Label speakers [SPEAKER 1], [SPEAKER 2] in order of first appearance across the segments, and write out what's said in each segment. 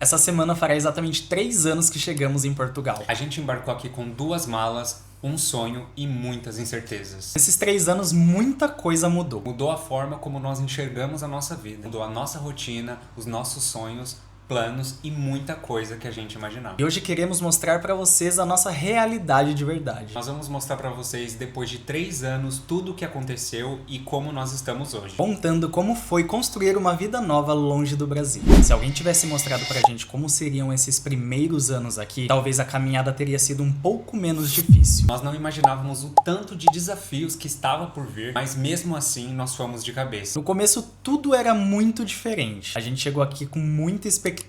[SPEAKER 1] Essa semana fará exatamente 3 anos que chegamos em Portugal.
[SPEAKER 2] A gente embarcou aqui com 2 malas, um sonho e muitas incertezas.
[SPEAKER 1] Nesses 3 anos, muita coisa mudou.
[SPEAKER 2] Mudou a forma como nós enxergamos a nossa vida, mudou a nossa rotina, os nossos sonhos, planos e muita coisa que a gente imaginava.
[SPEAKER 1] E hoje queremos mostrar pra vocês a nossa realidade de verdade.
[SPEAKER 2] Nós vamos mostrar pra vocês, depois de 3 anos, tudo o que aconteceu e como nós estamos hoje.
[SPEAKER 1] Contando como foi construir uma vida nova longe do Brasil. Se alguém tivesse mostrado pra gente como seriam esses primeiros anos aqui, talvez a caminhada teria sido um pouco menos difícil.
[SPEAKER 2] Nós não imaginávamos o tanto de desafios que estava por vir, mas mesmo assim nós fomos de cabeça.
[SPEAKER 1] No começo tudo era muito diferente. A gente chegou aqui com muita expectativa,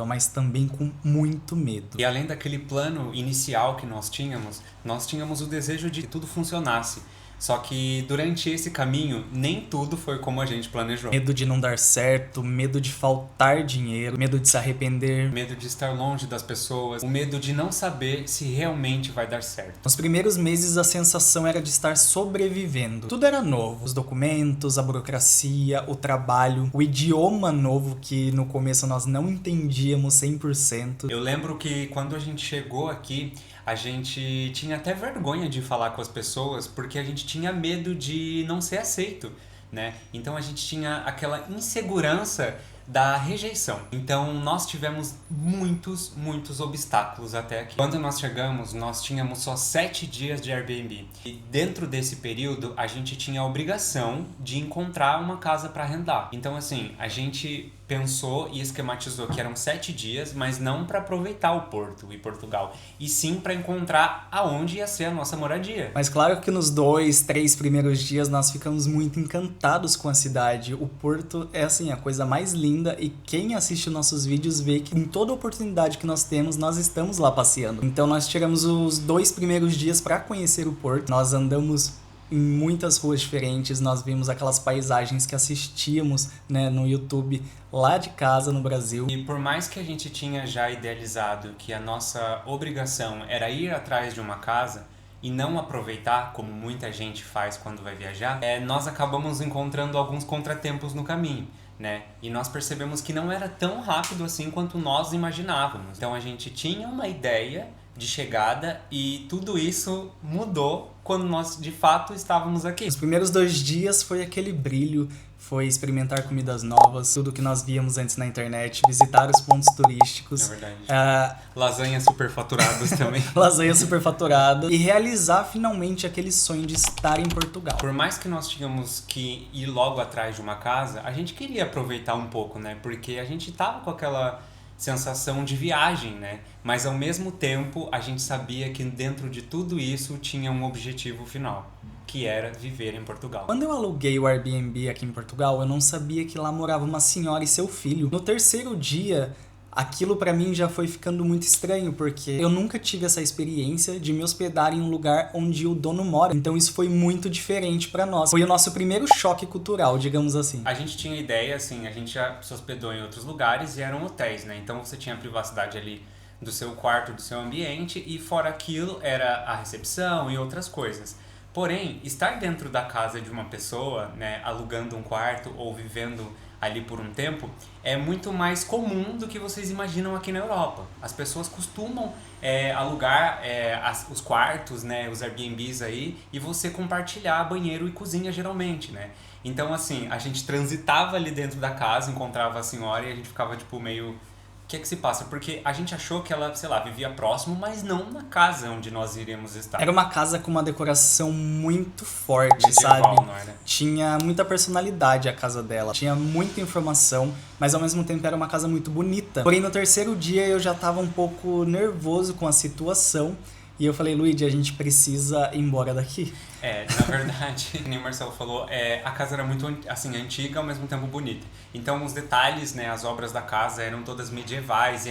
[SPEAKER 1] mas também com muito medo.
[SPEAKER 2] E além daquele plano inicial que nós tínhamos o desejo de que tudo funcionasse. Só que durante esse caminho, nem tudo foi como a gente planejou.
[SPEAKER 1] Medo de não dar certo, medo de faltar dinheiro, medo de se arrepender.
[SPEAKER 2] Medo de estar longe das pessoas, o medo de não saber se realmente vai dar certo.
[SPEAKER 1] Nos primeiros meses a sensação era de estar sobrevivendo. Tudo era novo. Os documentos, a burocracia, o trabalho, o idioma novo que no começo nós não entendíamos 100%.
[SPEAKER 2] Eu lembro que quando a gente chegou aqui, a gente tinha até vergonha de falar com as pessoas porque a gente tinha medo de não ser aceito, né? Então a gente tinha aquela insegurança da rejeição. Então nós tivemos muitos obstáculos até aqui. Quando nós chegamos, nós tínhamos só 7 dias de Airbnb. E dentro desse período, a gente tinha a obrigação de encontrar uma casa para arrendar. Então assim, a gente pensou e esquematizou que eram 7 dias, mas não para aproveitar o Porto e Portugal, e sim para encontrar aonde ia ser a nossa moradia.
[SPEAKER 1] Mas claro que nos 2, 3 primeiros dias nós ficamos muito encantados com a cidade. O Porto é assim, a coisa mais linda, e quem assiste nossos vídeos vê que em toda oportunidade que nós temos, nós estamos lá passeando. Então nós tiramos os 2 primeiros dias para conhecer o Porto. Nós andamos em muitas ruas diferentes, nós vimos aquelas paisagens que assistíamos, né, no YouTube lá de casa no Brasil.
[SPEAKER 2] E por mais que a gente tinha já idealizado que a nossa obrigação era ir atrás de uma casa e não aproveitar, como muita gente faz quando vai viajar, nós acabamos encontrando alguns contratempos no caminho, né? E nós percebemos que não era tão rápido assim quanto nós imaginávamos. Então a gente tinha uma ideia de chegada e tudo isso mudou quando nós de fato estávamos aqui.
[SPEAKER 1] Os primeiros 2 dias foi aquele brilho, foi experimentar comidas novas, tudo que nós víamos antes na internet, visitar os pontos turísticos.
[SPEAKER 2] É verdade. Lasanhas superfaturadas também.
[SPEAKER 1] Lasanha superfaturada. E realizar finalmente aquele sonho de estar em Portugal.
[SPEAKER 2] Por mais que nós tínhamos que ir logo atrás de uma casa, a gente queria aproveitar um pouco, né? Porque a gente tava com aquela sensação de viagem, né? Mas ao mesmo tempo a gente sabia que dentro de tudo isso tinha um objetivo final, que era viver em Portugal.
[SPEAKER 1] Quando eu aluguei o Airbnb aqui em Portugal, eu não sabia que lá morava uma senhora e seu filho. No 3º dia, aquilo pra mim já foi ficando muito estranho, porque eu nunca tive essa experiência de me hospedar em um lugar onde o dono mora. Então isso foi muito diferente pra nós. Foi o nosso primeiro choque cultural, digamos assim.
[SPEAKER 2] A gente tinha ideia, assim, a gente já se hospedou em outros lugares e eram hotéis, né? Então você tinha a privacidade ali do seu quarto, do seu ambiente, e fora aquilo era a recepção e outras coisas. Porém, estar dentro da casa de uma pessoa, né, alugando um quarto ou vivendo ali por um tempo, é muito mais comum do que vocês imaginam aqui na Europa. As pessoas costumam alugar os quartos, né, os Airbnbs aí, e você compartilhar banheiro e cozinha geralmente, né? Então, assim, a gente transitava ali dentro da casa, encontrava a senhora e a gente ficava tipo meio... O que é que se passa? Porque a gente achou que ela, sei lá, vivia próximo, mas não na casa onde nós iríamos estar.
[SPEAKER 1] Era uma casa com uma decoração muito forte,
[SPEAKER 2] medieval,
[SPEAKER 1] sabe?
[SPEAKER 2] não era?
[SPEAKER 1] Tinha muita personalidade a casa dela, tinha muita informação, mas ao mesmo tempo era uma casa muito bonita. Porém, no 3º dia eu já tava um pouco nervoso com a situação, e eu falei, Luigi, a gente precisa ir embora daqui.
[SPEAKER 2] Na verdade, como o Marcelo falou, a casa era muito assim, antiga, ao mesmo tempo bonita. Então os detalhes, né, as obras da casa eram todas medievais e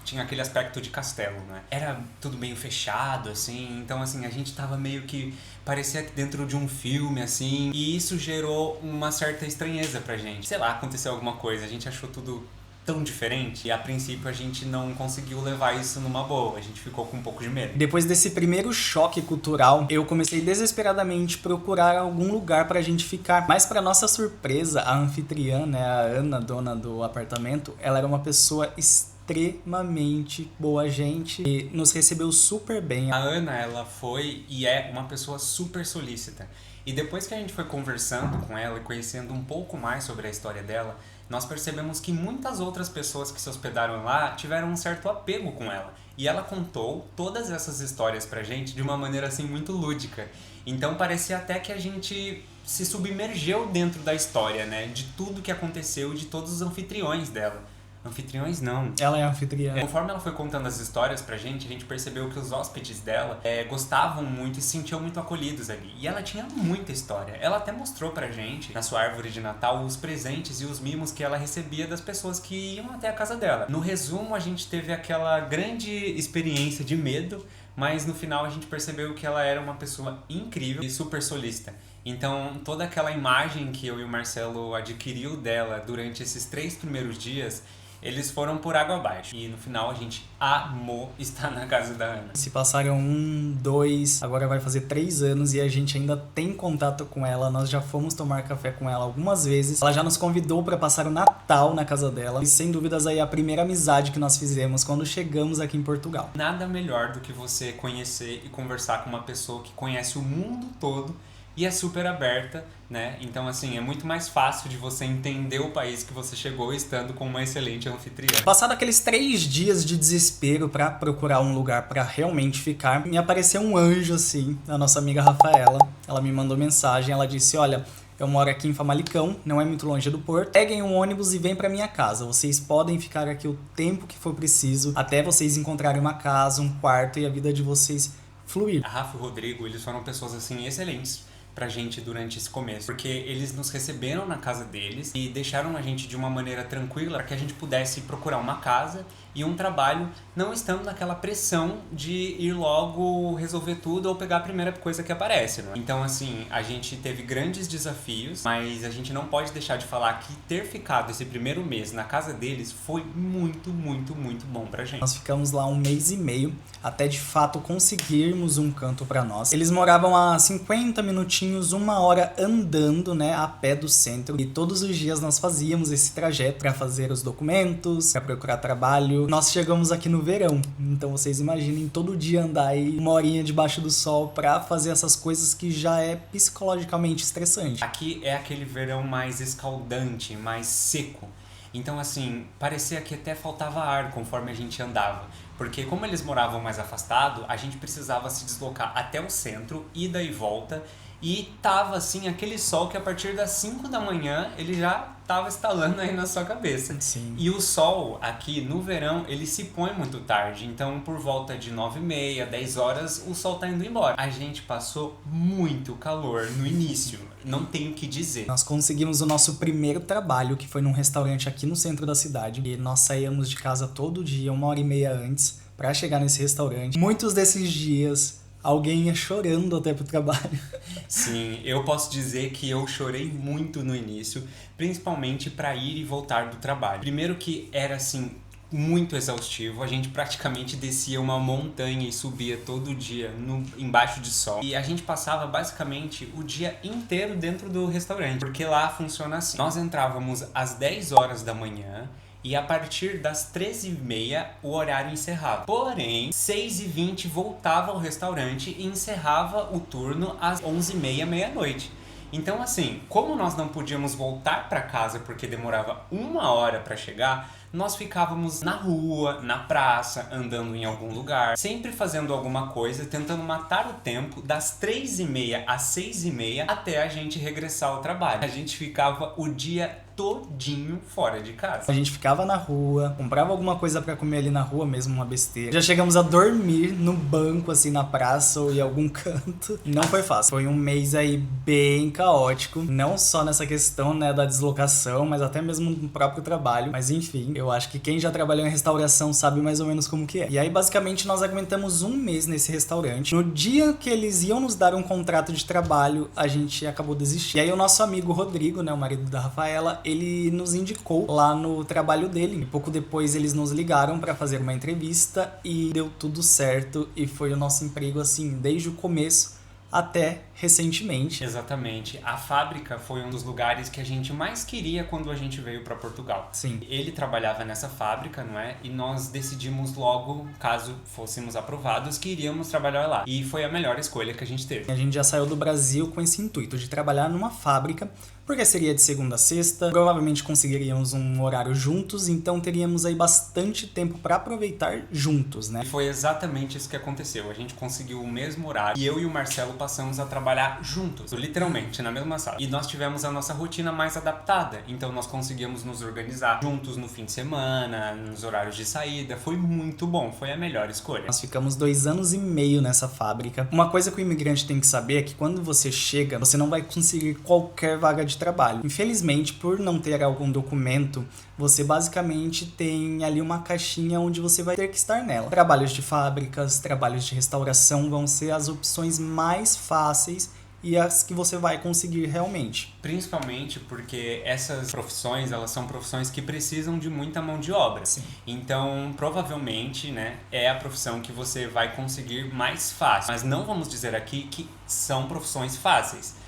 [SPEAKER 2] tinha aquele aspecto de castelo, né? Era tudo meio fechado, assim, então assim, a gente tava meio que... parecia que dentro de um filme, assim, e isso gerou uma certa estranheza pra gente. Sei lá, aconteceu alguma coisa, a gente achou tudo tão diferente. E a princípio a gente não conseguiu levar isso numa boa, a gente ficou com um pouco de medo.
[SPEAKER 1] Depois desse primeiro choque cultural, eu comecei desesperadamente procurar algum lugar pra gente ficar. Mas pra nossa surpresa, a anfitriã, né, a Ana, dona do apartamento, ela era uma pessoa extremamente boa gente e nos recebeu super bem.
[SPEAKER 2] A Ana, ela foi e é uma pessoa super solícita. E depois que a gente foi conversando com ela e conhecendo um pouco mais sobre a história dela, nós percebemos que muitas outras pessoas que se hospedaram lá tiveram um certo apego com ela. E ela contou todas essas histórias pra gente de uma maneira assim muito lúdica. Então parecia até que a gente se submergeu dentro da história, né? De tudo que aconteceu e de todos os anfitriões dela. Anfitriões não.
[SPEAKER 1] Ela é anfitriã.
[SPEAKER 2] Conforme ela foi contando as histórias pra gente, a gente percebeu que os hóspedes dela gostavam muito e se sentiam muito acolhidos ali. E ela tinha muita história. Ela até mostrou pra gente, na sua árvore de Natal, os presentes e os mimos que ela recebia das pessoas que iam até a casa dela. No resumo, a gente teve aquela grande experiência de medo, mas no final a gente percebeu que ela era uma pessoa incrível e super solícita. Então, toda aquela imagem que eu e o Marcelo adquiriu dela durante esses 3 primeiros dias, eles foram por água abaixo. E no final a gente amou estar na casa da Ana.
[SPEAKER 1] Se passaram 1, 2, agora vai fazer 3 anos e a gente ainda tem contato com ela. Nós já fomos tomar café com ela algumas vezes. Ela já nos convidou para passar o Natal na casa dela. E sem dúvidas aí a primeira amizade que nós fizemos quando chegamos aqui em Portugal.
[SPEAKER 2] Nada melhor do que você conhecer e conversar com uma pessoa que conhece o mundo todo e é super aberta, né? Então, assim, é muito mais fácil de você entender o país que você chegou estando com uma excelente anfitriã.
[SPEAKER 1] Passado aqueles 3 dias de desespero pra procurar um lugar pra realmente ficar, me apareceu um anjo, assim, a nossa amiga Rafaela. Ela me mandou mensagem, ela disse, olha, eu moro aqui em Famalicão, não é muito longe do Porto. Peguem um ônibus e vem pra minha casa. Vocês podem ficar aqui o tempo que for preciso, até vocês encontrarem uma casa, um quarto e a vida de vocês fluir.
[SPEAKER 2] A Rafa e o Rodrigo, eles foram pessoas, assim, excelentes pra gente durante esse começo, porque eles nos receberam na casa deles e deixaram a gente de uma maneira tranquila para que a gente pudesse procurar uma casa e um trabalho, não estando naquela pressão de ir logo resolver tudo ou pegar a primeira coisa que aparece, né? Então, assim, a gente teve grandes desafios, mas a gente não pode deixar de falar que ter ficado esse primeiro mês na casa deles foi muito, muito, muito bom pra gente.
[SPEAKER 1] Nós ficamos lá 1 mês e meio, até de fato conseguirmos um canto pra nós. Eles moravam a 50 minutinhos, 1 hora andando, né, a pé do centro. E todos os dias nós fazíamos esse trajeto pra fazer os documentos, pra procurar trabalho. Nós chegamos aqui no verão, então vocês imaginem todo dia andar aí 1 horinha debaixo do sol pra fazer essas coisas que já é psicologicamente estressante.
[SPEAKER 2] Aqui é aquele verão mais escaldante, mais seco. Então, assim, parecia que até faltava ar conforme a gente andava. Porque como eles moravam mais afastado, a gente precisava se deslocar até o centro, ida e volta. E tava, assim, aquele sol que a partir das 5 da manhã ele já tava estalando aí na sua cabeça.
[SPEAKER 1] Sim.
[SPEAKER 2] E o sol aqui no verão, ele se põe muito tarde. Então, por volta de 9h30, 10 horas, o sol tá indo embora. A gente passou muito calor no início, não tenho o que dizer.
[SPEAKER 1] Nós conseguimos o nosso primeiro trabalho, que foi num restaurante aqui no centro da cidade. E nós saíamos de casa todo dia, 1h30 antes, pra chegar nesse restaurante. Muitos desses dias, alguém ia chorando até pro trabalho.
[SPEAKER 2] Sim, eu posso dizer que eu chorei muito no início, principalmente para ir e voltar do trabalho. Primeiro que era assim muito exaustivo, a gente praticamente descia uma montanha e subia todo dia embaixo de sol. E a gente passava basicamente o dia inteiro dentro do restaurante, porque lá funciona assim. Nós entrávamos às 10 horas da manhã, e a partir das 13h30 o horário encerrava. Porém, 6h20 voltava ao restaurante e encerrava o turno às 11h30, meia-noite. Então, assim, como nós não podíamos voltar para casa porque demorava 1 hora para chegar, nós ficávamos na rua, na praça, andando em algum lugar, sempre fazendo alguma coisa, tentando matar o tempo das 3h30 às 6h30 até a gente regressar ao trabalho. A gente ficava o dia todinho fora de casa.
[SPEAKER 1] A gente ficava na rua, comprava alguma coisa pra comer ali na rua mesmo, uma besteira. Já chegamos a dormir no banco, assim, na praça ou em algum canto. Não foi fácil. Foi um mês aí bem caótico. Não só nessa questão, né, da deslocação, mas até mesmo no próprio trabalho. Mas enfim, eu acho que quem já trabalhou em restauração sabe mais ou menos como que é. E aí, basicamente, nós aguentamos 1 mês nesse restaurante. No dia que eles iam nos dar um contrato de trabalho, a gente acabou desistindo. E aí o nosso amigo Rodrigo, né, o marido da Rafaela, ele nos indicou lá no trabalho dele. E pouco depois eles nos ligaram para fazer uma entrevista e deu tudo certo. E foi o nosso emprego, assim, desde o começo até recentemente.
[SPEAKER 2] Exatamente. A fábrica foi um dos lugares que a gente mais queria quando a gente veio para Portugal.
[SPEAKER 1] Sim.
[SPEAKER 2] Ele trabalhava nessa fábrica, não é? E nós decidimos logo, caso fôssemos aprovados, que iríamos trabalhar lá. E foi a melhor escolha que a gente teve.
[SPEAKER 1] A gente já saiu do Brasil com esse intuito de trabalhar numa fábrica, porque seria de segunda a sexta, provavelmente conseguiríamos um horário juntos, então teríamos aí bastante tempo para aproveitar juntos, né?
[SPEAKER 2] E foi exatamente isso que aconteceu. A gente conseguiu o mesmo horário e eu e o Marcelo passamos a trabalhar juntos, literalmente, na mesma sala. E nós tivemos a nossa rotina mais adaptada, então nós conseguíamos nos organizar juntos no fim de semana, nos horários de saída. Foi muito bom, foi a melhor escolha.
[SPEAKER 1] Nós ficamos 2 anos e meio nessa fábrica. Uma coisa que o imigrante tem que saber é que quando você chega, você não vai conseguir qualquer vaga de trabalho. Infelizmente, por não ter algum documento, você basicamente tem ali uma caixinha onde você vai ter que estar nela. Trabalhos de fábricas, trabalhos de restauração vão ser as opções mais fáceis e as que você vai conseguir realmente.
[SPEAKER 2] Principalmente porque essas profissões, elas são profissões que precisam de muita mão de obra.
[SPEAKER 1] Sim.
[SPEAKER 2] Então, provavelmente, né, é a profissão que você vai conseguir mais fácil. Mas não vamos dizer aqui que são profissões fáceis.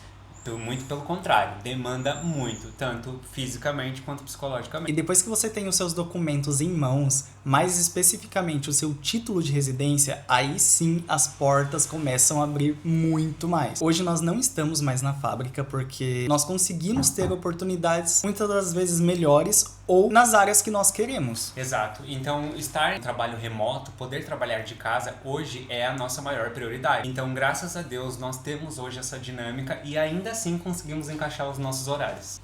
[SPEAKER 2] Muito pelo contrário, demanda muito, tanto fisicamente quanto psicologicamente.
[SPEAKER 1] E depois que você tem os seus documentos em mãos, mais especificamente o seu título de residência, aí sim as portas começam a abrir muito mais. Hoje nós não estamos mais na fábrica porque nós conseguimos ter oportunidades muitas das vezes melhores ou nas áreas que nós queremos.
[SPEAKER 2] Exato. Então, estar em trabalho remoto, poder trabalhar de casa, hoje é a nossa maior prioridade. Então, graças a Deus, nós temos hoje essa dinâmica e ainda assim conseguimos encaixar os nossos horários.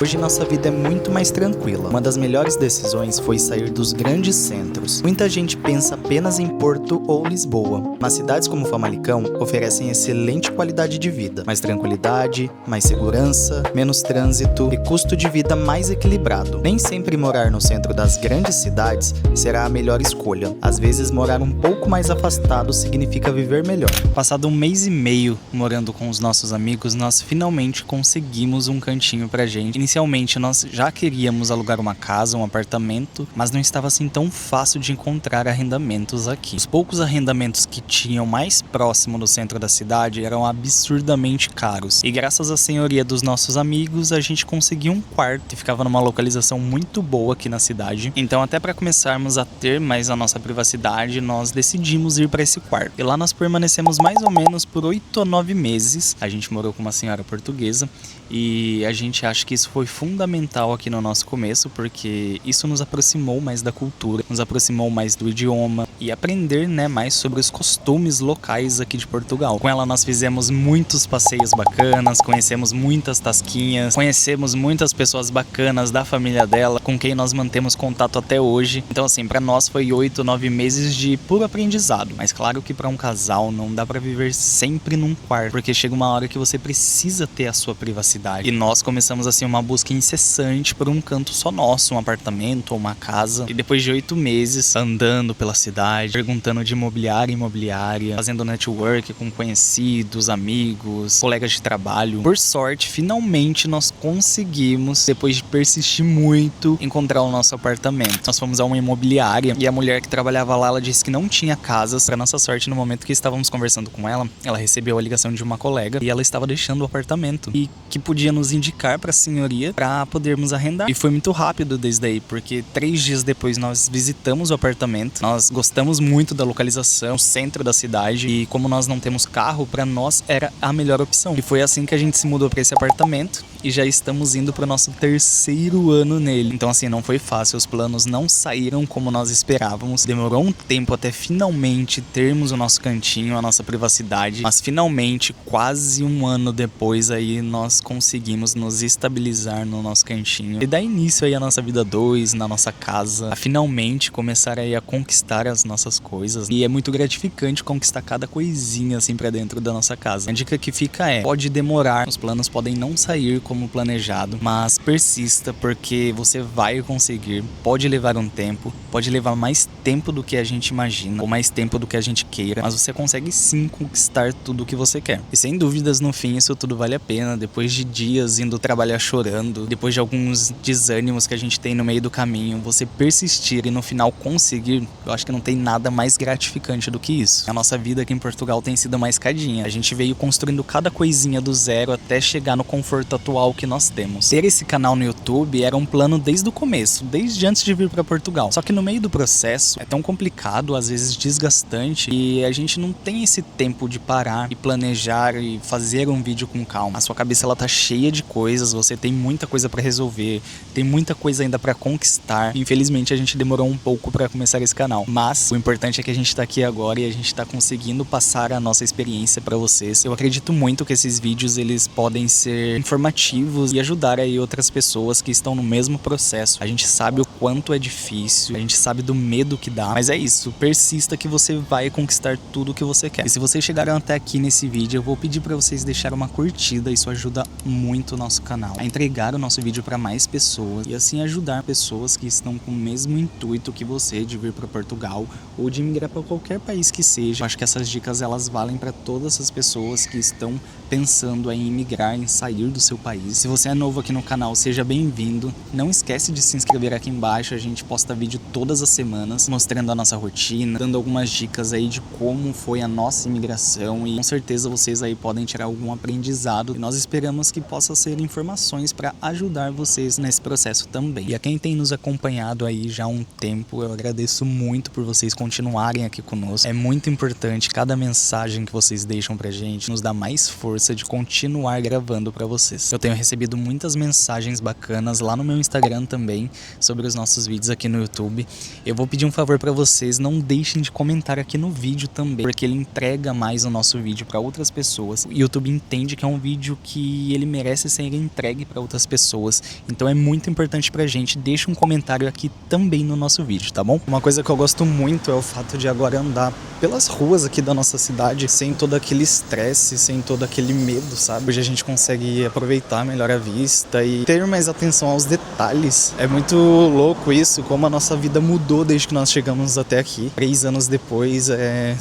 [SPEAKER 1] Hoje nossa vida é muito mais tranquila. Uma das melhores decisões foi sair dos grandes centros. Muita gente pensa apenas em Porto ou Lisboa, mas cidades como Famalicão oferecem excelente qualidade de vida, mais tranquilidade, mais segurança, menos trânsito e custo de vida mais equilibrado. Nem sempre morar no centro das grandes cidades será a melhor escolha. Às vezes morar um pouco mais afastado significa viver melhor. Passado 1 mês e meio morando com os nossos amigos, nós finalmente conseguimos um cantinho pra gente. Inicialmente nós já queríamos alugar uma casa, um apartamento, mas não estava assim tão fácil de encontrar arrendamentos aqui. Os poucos arrendamentos que tinham mais próximo do centro da cidade eram absurdamente caros. E graças à senhoria dos nossos amigos, a gente conseguiu um quarto que ficava numa localização muito boa aqui na cidade. Então, até para começarmos a ter mais a nossa privacidade, nós decidimos ir para esse quarto. E lá nós permanecemos mais ou menos por 8 a 9 meses. A gente morou com uma senhora portuguesa e a gente acha que isso foi fundamental aqui no nosso começo, porque isso nos aproximou mais da cultura, nos aproximou mais do idioma e aprender, né, mais sobre os costumes locais aqui de Portugal. Com ela nós fizemos muitos passeios bacanas, conhecemos muitas tasquinhas, conhecemos muitas pessoas bacanas da família dela, com quem nós mantemos contato até hoje. Então assim, para nós foi 8, 9 meses de puro aprendizado, mas claro que para um casal não dá para viver sempre num quarto, porque chega uma hora que você precisa ter a sua privacidade. E nós começamos assim uma busca incessante por um canto só nosso, um apartamento ou uma casa. E depois de 8 meses andando pela cidade, perguntando de imobiliária em imobiliária, fazendo network com conhecidos, amigos, colegas de trabalho, por sorte, finalmente nós conseguimos, depois de persistir muito, encontrar o nosso apartamento. Nós fomos a uma imobiliária e a mulher que trabalhava lá, ela disse que não tinha casas. Para nossa sorte, no momento que estávamos conversando com ela, ela recebeu a ligação de uma colega e ela estava deixando o apartamento e que podia nos indicar para a senhoria para podermos arrendar. E foi muito rápido desde aí, porque 3 dias depois nós visitamos o apartamento. Nós gostamos muito da localização, o centro da cidade, e como nós não temos carro, para nós era a melhor opção. E foi assim que a gente se mudou para esse apartamento e já estamos indo para o nosso 3º ano nele. Então assim, não foi fácil, os planos não saíram como nós esperávamos. Demorou um tempo até finalmente termos o nosso cantinho, a nossa privacidade, mas finalmente, quase 1 ano depois aí, nós conseguimos nos estabilizar no nosso cantinho e dar início aí à nossa vida 2, na nossa casa, a finalmente começar aí a conquistar as nossas coisas. E é muito gratificante conquistar cada coisinha assim pra dentro da nossa casa. A dica que fica é, pode demorar, os planos podem não sair como planejado, mas persista porque você vai conseguir. Pode levar um tempo, pode levar mais tempo do que a gente imagina, ou mais tempo do que a gente queira, mas você consegue sim conquistar tudo o que você quer. E sem dúvidas, no fim, isso tudo vale a pena. Depois de dias indo trabalhar chorando, depois de alguns desânimos que a gente tem no meio do caminho, você persistir e no final conseguir, eu acho que não tem nada mais gratificante do que isso. A nossa vida aqui em Portugal tem sido uma escadinha. A gente veio construindo cada coisinha do zero até chegar no conforto atual que nós temos. Ter esse canal no YouTube era um plano desde o começo, desde antes de vir para Portugal. Só que no meio do processo é tão complicado, às vezes desgastante, e a gente não tem esse tempo de parar e planejar e fazer um vídeo com calma. A sua cabeça ela tá cheia de coisas, você tem muita coisa para resolver, tem muita coisa ainda para conquistar. Infelizmente a gente demorou um pouco para começar esse canal, mas o importante é que a gente tá aqui agora e a gente tá conseguindo passar a nossa experiência para vocês. Eu acredito muito que esses vídeos eles podem ser informativos e ajudar aí outras pessoas que estão no mesmo processo. A gente sabe o quanto é difícil, a gente sabe do medo que dá, mas é isso, persista que você vai conquistar tudo o que você quer. E se vocês chegaram até aqui nesse vídeo, eu vou pedir para vocês deixarem uma curtida, isso ajuda muito o nosso canal a entregar o nosso vídeo para mais pessoas e assim ajudar pessoas que estão com o mesmo intuito que você de vir para Portugal ou de migrar para qualquer país que seja. Eu acho que essas dicas elas valem para todas as pessoas que estão pensando em imigrar, em sair do seu país. Se você é novo aqui no canal, seja bem-vindo. Não esquece de se inscrever aqui embaixo, a gente posta vídeo todas as semanas, mostrando a nossa rotina, dando algumas dicas aí de como foi a nossa imigração e com certeza vocês aí podem tirar algum aprendizado e nós esperamos que possa ser informações para ajudar vocês nesse processo também. E a quem tem nos acompanhado aí já há um tempo, eu agradeço muito por vocês continuarem aqui conosco. É muito importante, cada mensagem que vocês deixam pra gente nos dá mais força de continuar gravando pra vocês. Eu tenho recebido muitas mensagens bacanas lá no meu Instagram também sobre os nossos vídeos aqui no YouTube. Eu vou pedir um favor pra vocês, não deixem de comentar aqui no vídeo também, porque ele entrega mais o nosso vídeo pra outras pessoas. O YouTube entende que é um vídeo que ele merece ser entregue pra outras pessoas, então é muito importante pra gente. Deixa um comentário aqui também no nosso vídeo, tá bom? Uma coisa que eu gosto muito é o fato de agora andar pelas ruas aqui da nossa cidade sem todo aquele estresse, sem todo aquele medo, sabe? Hoje a gente consegue aproveitar melhor a vista e ter mais atenção aos detalhes. É muito louco isso, como a nossa vida mudou desde que nós chegamos até aqui. 3 anos depois é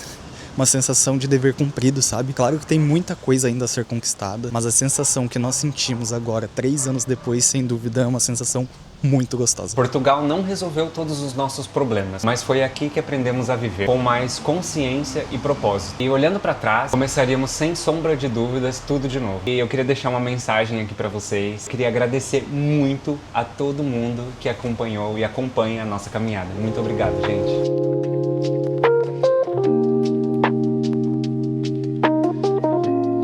[SPEAKER 1] uma sensação de dever cumprido, sabe? Claro que tem muita coisa ainda a ser conquistada, mas a sensação que nós sentimos agora, 3 anos depois, sem dúvida, é uma sensação muito gostosa.
[SPEAKER 2] Portugal não resolveu todos os nossos problemas, mas foi aqui que aprendemos a viver com mais consciência e propósito. E olhando para trás, começaríamos sem sombra de dúvidas tudo de novo. E eu queria deixar uma mensagem aqui para vocês. Queria agradecer muito a todo mundo que acompanhou e acompanha a nossa caminhada. Muito obrigado, gente.